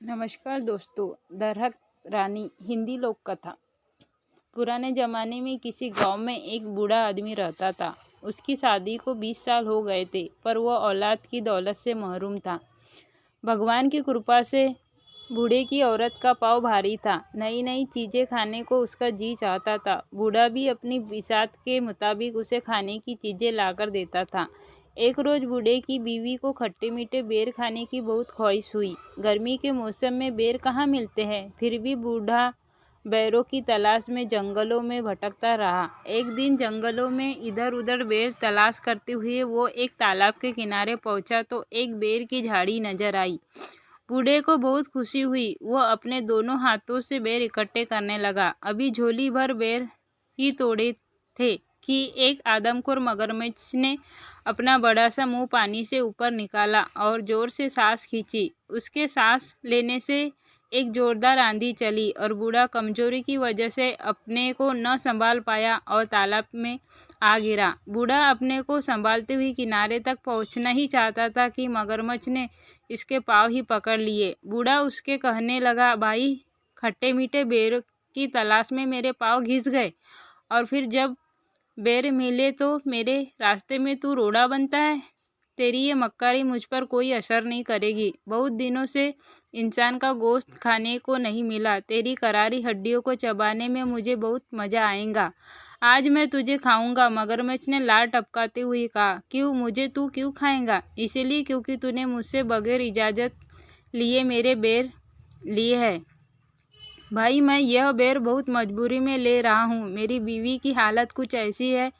नमस्कार दोस्तों। दरहक रानी हिंदी लोक कथा। पुराने जमाने में किसी गांव में एक बूढ़ा आदमी रहता था। उसकी शादी को 20 साल हो गए थे, पर वह औलाद की दौलत से महरूम था। भगवान की कृपा से बूढ़े की औरत का पाँव भारी था। नई नई चीज़ें खाने को उसका जी चाहता था। बूढ़ा भी अपनी बिसात के मुताबिक उसे खाने की चीज़ें लाकर देता था। एक रोज़ बूढ़े की बीवी को खट्टे मीठे बेर खाने की बहुत ख्वाहिश हुई। गर्मी के मौसम में बेर कहाँ मिलते हैं, फिर भी बूढ़ा बेरों की तलाश में जंगलों में भटकता रहा। एक दिन जंगलों में इधर उधर बेर तलाश करते हुए वो एक तालाब के किनारे पहुंचा तो एक बेर की झाड़ी नजर आई। बूढ़े को बहुत खुशी हुई। वो अपने दोनों हाथों से बेर इकट्ठे करने लगा। अभी झोली भर बेर ही तोड़े थे कि एक आदमखोर मगरमच्छ ने अपना बड़ा सा मुंह पानी से ऊपर निकाला और जोर से सांस खींची। उसके सांस लेने से एक जोरदार आंधी चली और बूढ़ा कमजोरी की वजह से अपने को न संभाल पाया और तालाब में आ गिरा। बूढ़ा अपने को संभालते हुए किनारे तक पहुंचना ही चाहता था कि मगरमच्छ ने इसके पाँव ही पकड़ लिए। बूढ़ा उसके कहने लगा, भाई, खट्टे मीठे बेर की तलाश में मेरे पाँव घिस गए और फिर जब बेर मिले तो मेरे रास्ते में तू रोड़ा बनता है। तेरी ये मक्कारी मुझ पर कोई असर नहीं करेगी। बहुत दिनों से इंसान का गोश्त खाने को नहीं मिला। तेरी करारी हड्डियों को चबाने में मुझे बहुत मज़ा आएगा। आज मैं तुझे खाऊंगा। मगरमच्छ ने लार टपकाते हुए कहा। क्यों? मुझे तू क्यों खाएगा? इसीलिए क्योंकि तूने मुझसे बगैर इजाज़त लिए मेरे बेर लिए है। भाई, मैं यह बेर बहुत मजबूरी में ले रहा हूँ। मेरी बीवी की हालत कुछ ऐसी है,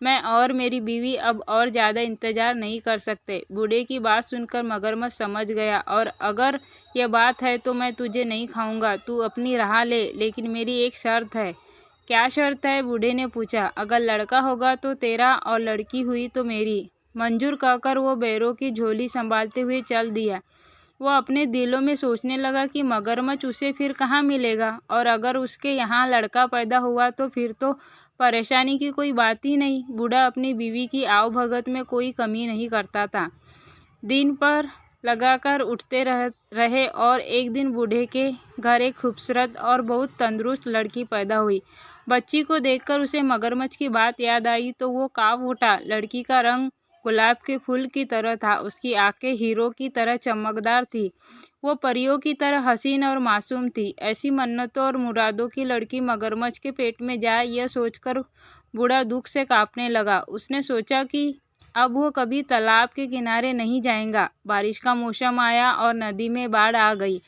मैं और मेरी बीवी अब और ज़्यादा इंतज़ार नहीं कर सकते। बूढ़े की बात सुनकर मगरमच्छ समझ गया और अगर यह बात है तो मैं तुझे नहीं खाऊंगा। तू अपनी राह ले, लेकिन मेरी एक शर्त है। क्या शर्त है? बूढ़े ने पूछा। अगर लड़का होगा तो तेरा और लड़की हुई तो मेरी। मंजूर कहकर वो बेरों की झोली संभालते हुए चल दिया। वो अपने दिलों में सोचने लगा कि मगरमच्छ उसे फिर कहाँ मिलेगा और अगर उसके यहाँ लड़का पैदा हुआ तो फिर तो परेशानी की कोई बात ही नहीं। बूढ़ा अपनी बीवी की आवभगत में कोई कमी नहीं करता था। दिन पर लगाकर उठते रहे और एक दिन बूढ़े के घर एक खूबसूरत और बहुत तंदुरुस्त लड़की पैदा हुई। बच्ची को देखकर उसे मगरमच्छ की बात याद आई तो वो काँप उठा। लड़की का रंग गुलाब के फूल की तरह था। उसकी आंखें हीरो की तरह चमकदार थी। वो परियों की तरह हसीन और मासूम थी। ऐसी मन्नतों और मुरादों की लड़की मगरमच्छ के पेट में जाए, यह सोचकर बूढ़ा दुख से कांपने लगा। उसने सोचा कि अब वो कभी तालाब के किनारे नहीं जाएगा। बारिश का मौसम आया और नदी में बाढ़ आ गई।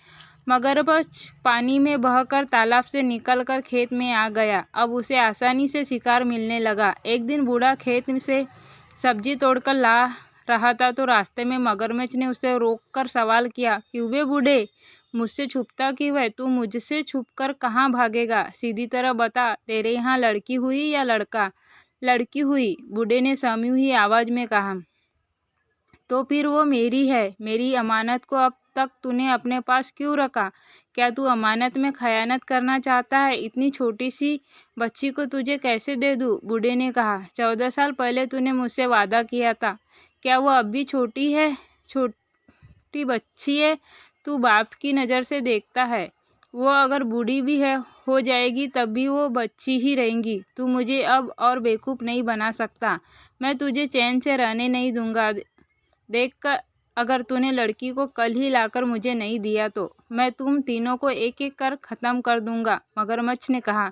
मगरमच्छ पानी में बहकर तालाब से निकलकर खेत में आ गया। अब उसे आसानी से शिकार मिलने लगा। एक दिन बूढ़ा खेत से सब्जी तोड़कर ला रहा था तो रास्ते में मगरमच्छ ने उसे रोककर सवाल किया, क्यों बे बूढ़े, मुझसे छुपता क्यों है? तू मुझसे छुपकर कहाँ भागेगा? सीधी तरह बता, तेरे यहाँ लड़की हुई या लड़का? लड़की हुई, बूढ़े ने सहमी हुई आवाज में कहा। तो फिर वो मेरी है। मेरी अमानत को अब तक तूने अपने पास क्यों रखा? क्या तू अमानत में खयानत करना चाहता है? इतनी छोटी सी बच्ची को तुझे कैसे दे दूँ? बूढ़े ने कहा। 14 साल पहले तूने मुझसे वादा किया था। क्या वो अब भी छोटी है? छोटी बच्ची है। तू बाप की नज़र से देखता है। वो अगर बूढ़ी भी है हो जाएगी तब भी वो बच्ची ही रहेंगी। तू मुझे अब और बेवकूफ़ नहीं बना सकता। मैं तुझे चैन से रहने नहीं दूंगा। देख कर, अगर तूने लड़की को कल ही लाकर मुझे नहीं दिया तो मैं तुम तीनों को एक एक कर ख़त्म कर दूंगा। मगरमच्छ ने कहा।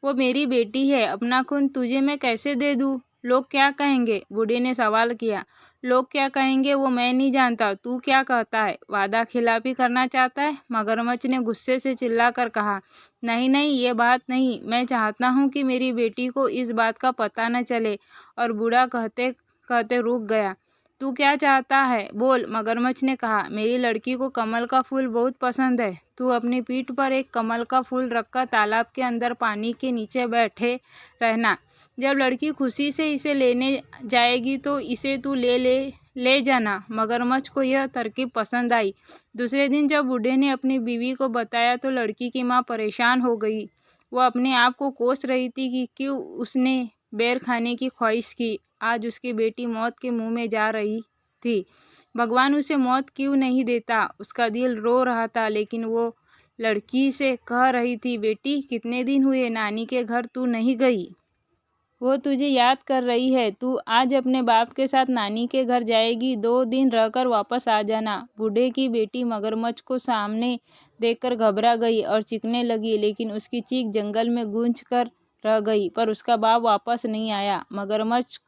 वो मेरी बेटी है। अपना खून तुझे मैं कैसे दे दूँ? लोग क्या कहेंगे? बूढ़े ने सवाल किया। लोग क्या कहेंगे वो मैं नहीं जानता। तू क्या कहता है? वादा खिलाफी करना चाहता है? मगरमच्छ ने गुस्से से चिल्लाकर कहा। नहीं नहीं, ये बात नहीं। मैं चाहता हूँ कि मेरी बेटी को इस बात का पता न चले। और बूढ़ा कहते कहते रुक गया। तू क्या चाहता है? बोल, मगरमच्छ ने कहा। मेरी लड़की को कमल का फूल बहुत पसंद है। तू अपनी पीठ पर एक कमल का फूल रखकर तालाब के अंदर पानी के नीचे बैठे रहना। जब लड़की खुशी से इसे लेने जाएगी तो इसे तू ले जाना। मगरमच्छ को यह तरकीब पसंद आई। दूसरे दिन जब बूढ़े ने अपनी बीवी को बताया तो लड़की की माँ परेशान हो गई। वो अपने आप को कोस रही थी कि क्यों उसने बेर खाने की ख्वाहिश की। आज उसकी बेटी मौत के मुंह में जा रही थी। भगवान उसे मौत क्यों नहीं देता। उसका दिल रो रहा था, लेकिन वो लड़की से कह रही थी, बेटी कितने दिन हुए नानी के घर तू नहीं गई। वो तुझे याद कर रही है। तू आज अपने बाप के साथ नानी के घर जाएगी, 2 दिन रहकर वापस आ जाना। बूढ़े की बेटी मगरमच्छ को सामने देखकर घबरा गई और चीखने लगी, लेकिन उसकी चीख जंगल में गूंज कर रह गई। पर उसका बाप वापस नहीं आया। मगरमच्छ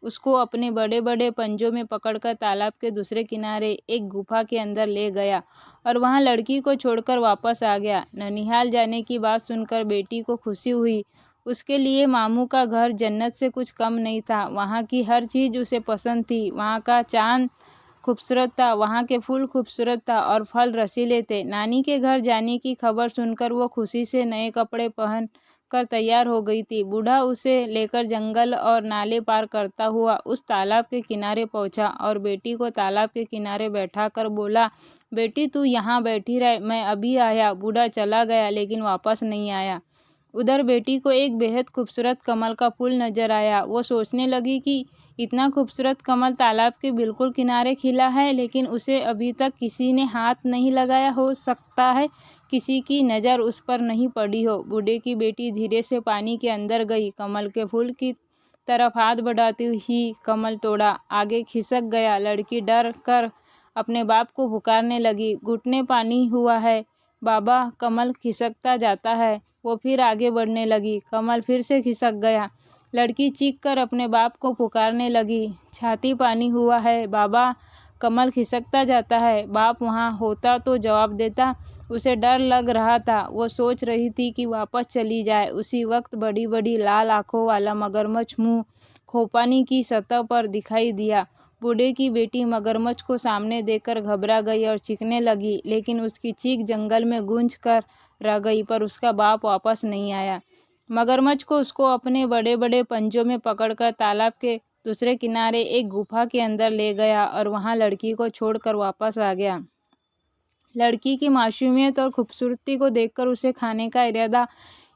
उसको अपने बड़े बड़े पंजों में पकड़कर तालाब के दूसरे किनारे एक गुफा के अंदर ले गया और वहां लड़की को छोड़कर वापस आ गया। ननिहाल जाने की बात सुनकर बेटी को खुशी हुई। उसके लिए मामू का घर जन्नत से कुछ कम नहीं था। वहाँ की हर चीज़ उसे पसंद थी। वहाँ का चांद खूबसूरत था, वहाँ के फूल खूबसूरत था और फल रसीले थे। नानी के घर जाने की खबर सुनकर वो खुशी से नए कपड़े पहन कर तैयार हो गई थी। बूढ़ा उसे लेकर जंगल और नाले पार करता हुआ उस तालाब के किनारे पहुंचा और बेटी को तालाब के किनारे बैठा कर बोला, बेटी तू यहाँ बैठी रह, मैं अभी आया। बूढ़ा चला गया लेकिन वापस नहीं आया। उधर बेटी को एक बेहद खूबसूरत कमल का फूल नजर आया। वो सोचने लगी कि इतना खूबसूरत कमल तालाब के बिल्कुल किनारे खिला है, लेकिन उसे अभी तक किसी ने हाथ नहीं लगाया। हो सकता है किसी की नज़र उस पर नहीं पड़ी हो। बूढ़े की बेटी धीरे से पानी के अंदर गई, कमल के फूल की तरफ हाथ बढ़ाती हुई कमल तोड़ा, आगे खिसक गया। लड़की डर कर अपने बाप को पुकारने लगी, घुटने पानी हुआ है बाबा, कमल खिसकता जाता है। वो फिर आगे बढ़ने लगी, कमल फिर से खिसक गया। लड़की चीख कर अपने बाप को पुकारने लगी, छाती पानी हुआ है बाबा, कमल खिसकता जाता है। बाप वहाँ होता तो जवाब देता। उसे डर लग रहा था। वो सोच रही थी कि वापस चली जाए। उसी वक्त बड़ी बड़ी लाल आंखों वाला मगरमच्छ मुंह खोपानी की सतह पर दिखाई दिया। बूढ़े की बेटी मगरमच्छ को सामने देखकर घबरा गई और चीखने लगी, लेकिन उसकी चीख जंगल में गूंज कर रह गई। पर उसका बाप वापस नहीं आया। मगरमच्छ को उसको अपने बड़े बड़े पंजों में पकड़कर तालाब के दूसरे किनारे एक गुफा के अंदर ले गया और वहां लड़की को छोड़कर वापस आ गया। लड़की की मासूमियत और खूबसूरती को देखकर उसे खाने का इरादा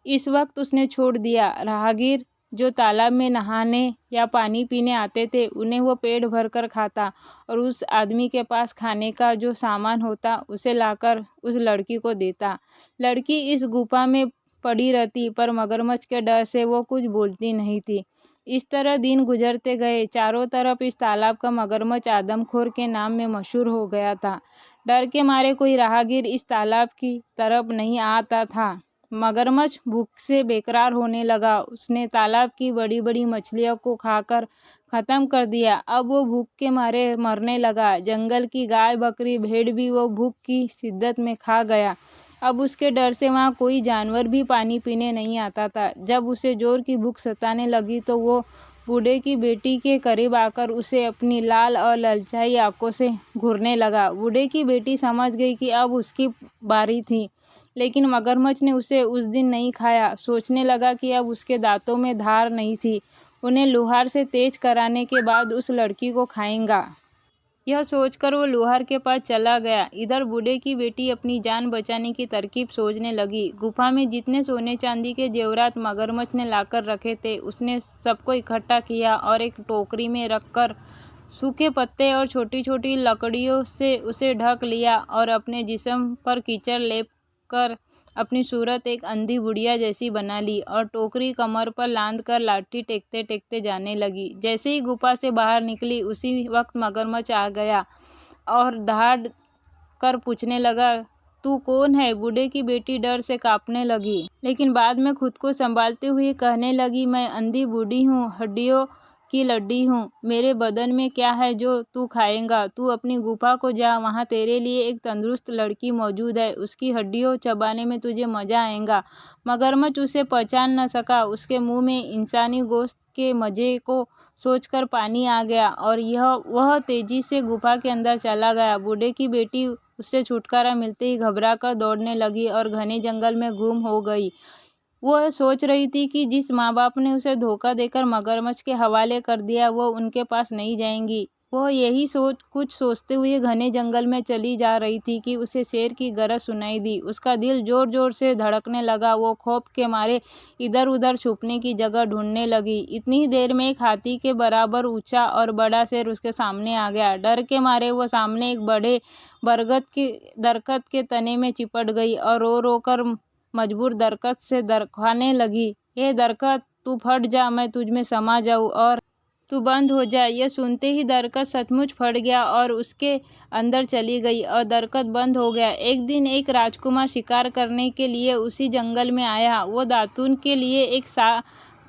इस वक्त उसने छोड़ दिया। राहगीर जो तालाब में नहाने या पानी पीने आते थे, उन्हें वो पेट भर कर खाता और उस आदमी के पास खाने का जो सामान होता उसे लाकर उस लड़की को देता। लड़की इस गुफा में पड़ी रहती, पर मगरमच्छ के डर से वो कुछ बोलती नहीं थी। इस तरह दिन गुजरते गए। चारों तरफ इस तालाब का मगरमच्छ आदमखोर के नाम में मशहूर हो गया था। डर के मारे कोई राहगीर इस तालाब की तरफ नहीं आता था। मगरमच्छ भूख से बेकरार होने लगा। उसने तालाब की बड़ी बड़ी मछलियों को खाकर ख़त्म कर दिया। अब वो भूख के मारे मरने लगा। जंगल की गाय बकरी भेड़ भी वो भूख की शिद्दत में खा गया। अब उसके डर से वहाँ कोई जानवर भी पानी पीने नहीं आता था। जब उसे जोर की भूख सताने लगी तो वो बूढ़े की बेटी के करीब आकर उसे अपनी लाल और ललचाई आंखों से घूरने लगा। बूढ़े की बेटी समझ गई कि अब उसकी बारी थी, लेकिन मगरमच्छ ने उसे उस दिन नहीं खाया। सोचने लगा कि अब उसके दांतों में धार नहीं थी, उन्हें लोहार से तेज कराने के बाद उस लड़की को खाएंगा। यह सोचकर वो लोहार के पास चला गया। इधर बूढ़े की बेटी अपनी जान बचाने की तरकीब सोचने लगी। गुफा में जितने सोने चांदी के जेवरात मगरमच्छ ने लाकर रखे थे, उसने सबको इकट्ठा किया और एक टोकरी में रखकर सूखे पत्ते और छोटी छोटी लकड़ियों से उसे ढक लिया और अपने जिस्म पर कीचड़ लेप कर अपनी सूरत एक अंधी बुढ़िया जैसी बना ली और टोकरी कमर पर लांद कर लाठी टेकते टेकते जाने लगी। जैसे ही गुफा से बाहर निकली, उसी वक्त मगरमच्छ आ गया और दहाड़ कर पूछने लगा, तू कौन है? बूढ़े की बेटी डर से कांपने लगी, लेकिन बाद में खुद को संभालते हुए कहने लगी, मैं अंधी बूढ़ी हूँ, हड्डियों की लड्डी हूँ। मेरे बदन में क्या है जो तू खाएगा? तू अपनी गुफा को जा, वहाँ तेरे लिए एक तंदुरुस्त लड़की मौजूद है, उसकी हड्डियों चबाने में तुझे मजा आएगा। मगरमच्छ उसे पहचान न सका। उसके मुंह में इंसानी गोश्त के मजे को सोचकर पानी आ गया और वह तेजी से गुफा के अंदर चला गया। बूढ़े की बेटी उससे छुटकारा मिलते ही घबरा कर दौड़ने लगी और घने जंगल में गुम हो गई। वो सोच रही थी कि जिस माँ बाप ने उसे धोखा देकर मगरमच्छ के हवाले कर दिया, वो उनके पास नहीं जाएंगी। वह यही कुछ सोचते हुए घने जंगल में चली जा रही थी कि उसे शेर की गरज सुनाई दी। उसका दिल जोर जोर से धड़कने लगा। वो खौफ के मारे इधर उधर छुपने की जगह ढूंढने लगी। इतनी ही देर में एक हाथी के बराबर ऊंचा और बड़ा शेर उसके सामने आ गया। डर के मारे वो सामने एक बड़े बरगद के दरख्त के तने में चिपट गई और रो रो कर मजबूर दरख्त से दरखाने लगी, हे दरख्त, तू फट जा, मैं तुझ में समा जाऊं और तू बंद हो जा। यह सुनते ही दरख्त सचमुच फट गया और उसके अंदर चली गई और दरख्त बंद हो गया। एक दिन एक राजकुमार शिकार करने के लिए उसी जंगल में आया। वो दातून के लिए एक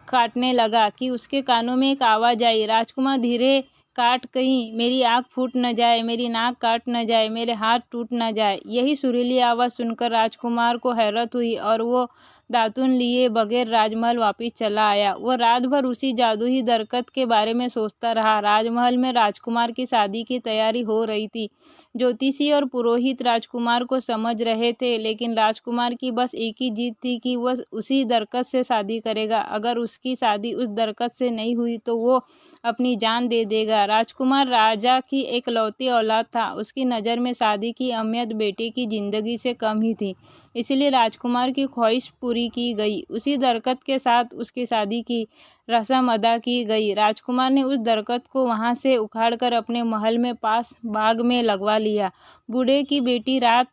काटने लगा कि उसके कानों में एक आवाज़ आई, राजकुमार धीरे काट, कहीं मेरी आँख फूट न जाए, मेरी नाक काट न जाए, मेरे हाथ टूट न जाए। यही सुरीली आवाज़ सुनकर राजकुमार को हैरत हुई और वो दातून लिए बगैर राजमहल वापस चला आया। वो रात भर उसी जादुई दरख्त के बारे में सोचता रहा। राजमहल में राजकुमार की शादी की तैयारी हो रही थी। ज्योतिषी और पुरोहित राजकुमार को समझ रहे थे, लेकिन राजकुमार की बस एक ही जिद थी कि वह उसी दरख्त से शादी करेगा। अगर उसकी शादी उस दरख्त से नहीं हुई तो वो अपनी जान दे देगा। राजकुमार राजा की एकलौती औलाद था। उसकी नज़र में शादी की अहमियत बेटे की जिंदगी से कम ही थी। इसलिए राजकुमार की ख्वाहिश पूरी की गई। उसी दरख्त के साथ उसकी शादी की रस्म अदा की गई। राजकुमार ने उस दरख्त को वहां से उखाड़कर अपने महल में पास बाग में लगवा लिया। बूढ़े की बेटी रात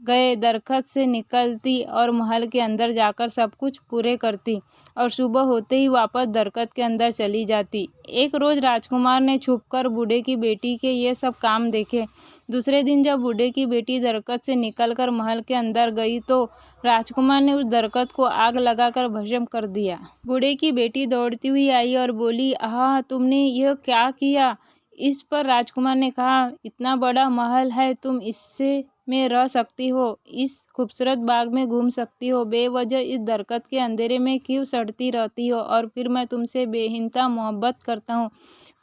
गए दरख्त से निकलती और महल के अंदर जाकर सब कुछ पूरे करती और सुबह होते ही वापस दरख्त के अंदर चली जाती। एक रोज़ राजकुमार ने छुपकर बूढ़े की बेटी के ये सब काम देखे। दूसरे दिन जब बूढ़े की बेटी दरख्त से निकलकर महल के अंदर गई तो राजकुमार ने उस दरख्त को आग लगाकर भस्म कर दिया। बूढ़े की बेटी दौड़ती हुई आई और बोली, आह, तुमने यह क्या किया? इस पर राजकुमार ने कहा, इतना बड़ा महल है, तुम इससे में रह सकती हो, इस खूबसूरत बाग में घूम सकती हो, बेवजह इस दरख्त के अंधेरे में क्यों सड़ती रहती हो? और फिर मैं तुमसे बेइंतहा मोहब्बत करता हूँ।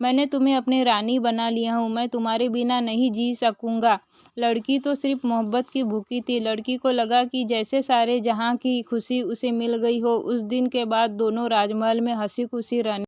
मैंने तुम्हें अपनी रानी बना लिया हूँ। मैं तुम्हारे बिना नहीं जी सकूँगा। लड़की तो सिर्फ मोहब्बत की भूखी थी। लड़की को लगा कि जैसे सारे जहाँ की खुशी उसे मिल गई हो। उस दिन के बाद दोनों राजमहल में हंसी खुशी रहने